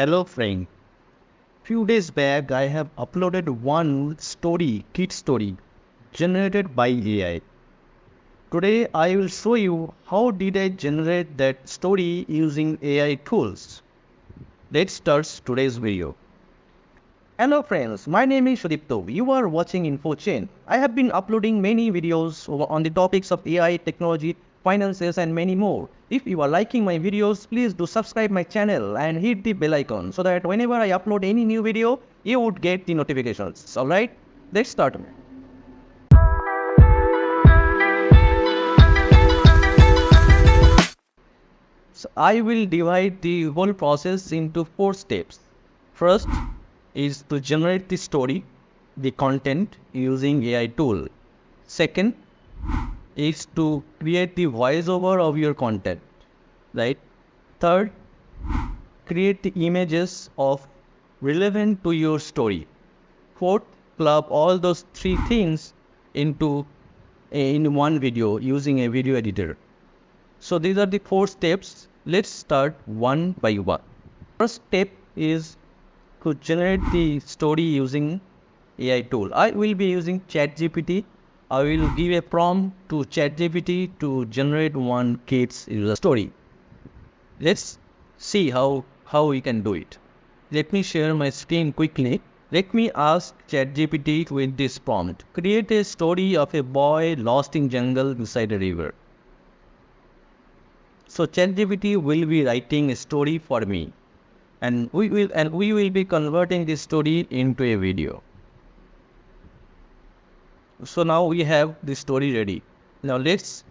Hello friend. Few days back I have uploaded one story, kid story, generated by AI. Today I will show you how did I generate that story using AI tools. Let's start today's video. Hello friends, my name is Sudipto. You are watching Info-chainn. I have been uploading many videos on the topics of AI, technology, finances and many more. If you are liking my videos, please do subscribe my channel and hit the bell icon so that whenever I upload any new video, you would get the notifications. Alright, let's start. So I will divide the whole process into 4 steps. First is to generate the story, the content using AI tool. Second is to create the voiceover of your content, right? Third, create the images of relevant to your story. Fourth, club all those 3 things in one video using a video editor. So these are the 4 steps. Let's start one by one. First step is to generate the story using AI tool. I will be using ChatGPT. I will give a prompt to ChapGPT to generate one kid's user story. Let's see how we can do it. Let me share my screen quickly. Let me ask ChapGPT with this prompt. Create a story of a boy lost in jungle beside a river. So ChapGPT will be writing a story for me, and we will be converting this story into a video. So now we have the story ready. Now let's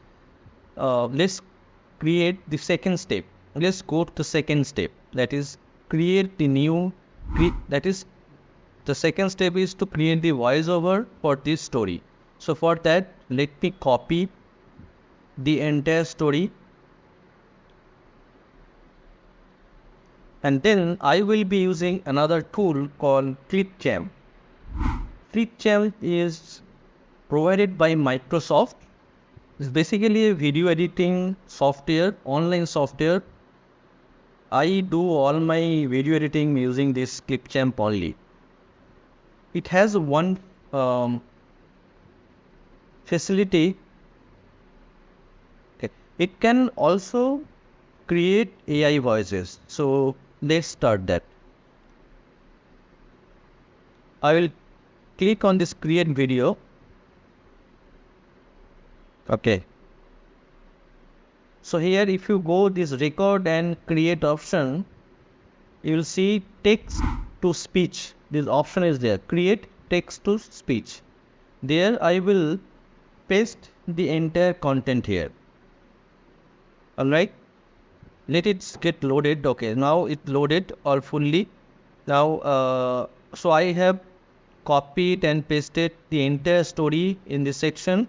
create the second step. Let's go to the second step. That is create the new. The second step is to create the voiceover for this story. So for that, let me copy the entire story, and then I will be using another tool called ClipChamp. ClipChamp is provided by Microsoft. It's basically a video editing software, online software. I do all my video editing using this ClipChamp only. It has one facility. Okay. It can also create AI voices. So let's start that. I will click on this create video. Okay. So here if you go this record and create option, you will see text to speech. This option is there. Create text to speech. There I will paste the entire content here. Alright. Let it get loaded. Okay. Now it loaded all fully. Now so I have copied and pasted the entire story in this section.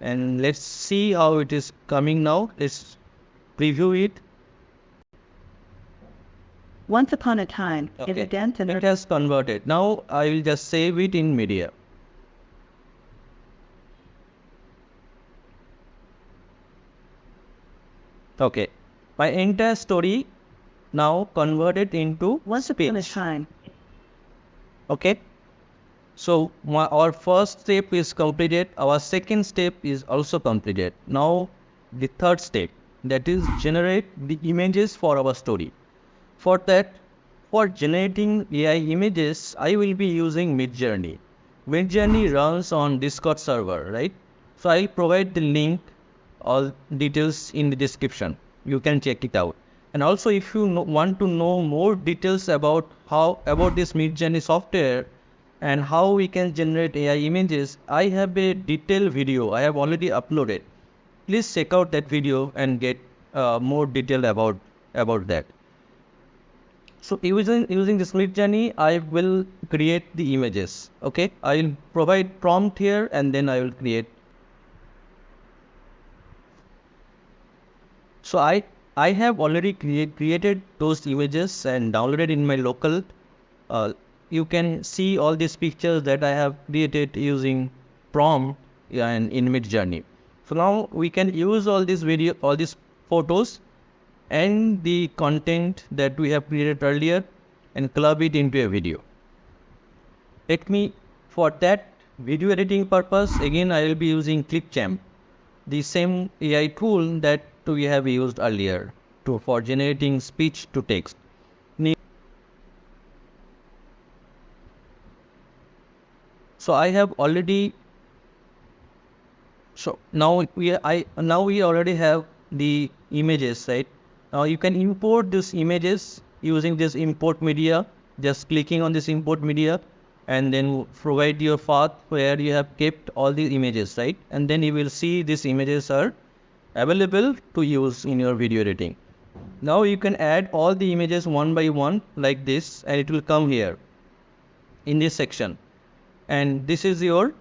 And let's see how it is coming now. Let's preview it. Once upon a time, in a dense and it has converted. Now I will just save it in media. Okay, my entire story now converted into once upon a time. Okay. So our first step is completed. Our second step is also completed. Now the third step, that is generate the images for our story. For that, for generating AI images, I will be using MidJourney. MidJourney runs on Discord server, right? So I'll provide the link, all details in the description. You can check it out. And also if you want to know more details about this MidJourney software, and how we can generate AI images, I have a detailed video I have already uploaded. Please check out that video and get more detail about that. So using this MidJourney, I will create the images. Okay, I will provide prompt here and then I will create. So I have already created those images and downloaded in my local. You can see all these pictures that I have created using prompt and in MidJourney. So now we can use all these photos and the content that we have created earlier and club it into a video. Let me, for that video editing purpose, again I will be using ClipChamp, the same AI tool that we have used earlier for generating speech to text. So I have already. So now we already have the images, right? Now you can import these images using this import media. Just clicking on this import media, and then provide your path where you have kept all the images, right? And then you will see these images are available to use in your video editing. Now you can add all the images one by one like this, and it will come here in this section. And this is your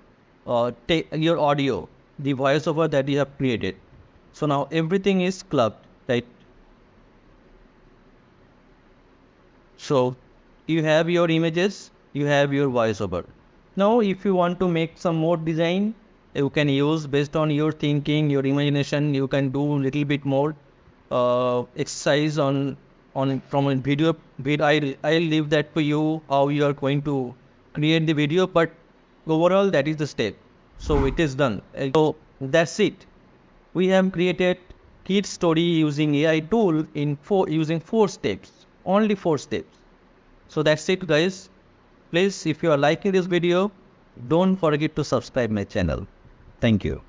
audio, the voiceover that you have created. So now everything is clubbed, right? So you have your images, you have your voiceover. Now if you want to make some more design, you can use based on your thinking, your imagination. You can do a little bit more exercise from a video. I'll leave that for you, how you are going to create the video, but overall that is the step. So it is done. So that's it. We have created kid story using AI tool using 4 steps, only 4 steps. So that's it, guys. Please, if you are liking this video, don't forget to subscribe my channel. Thank you.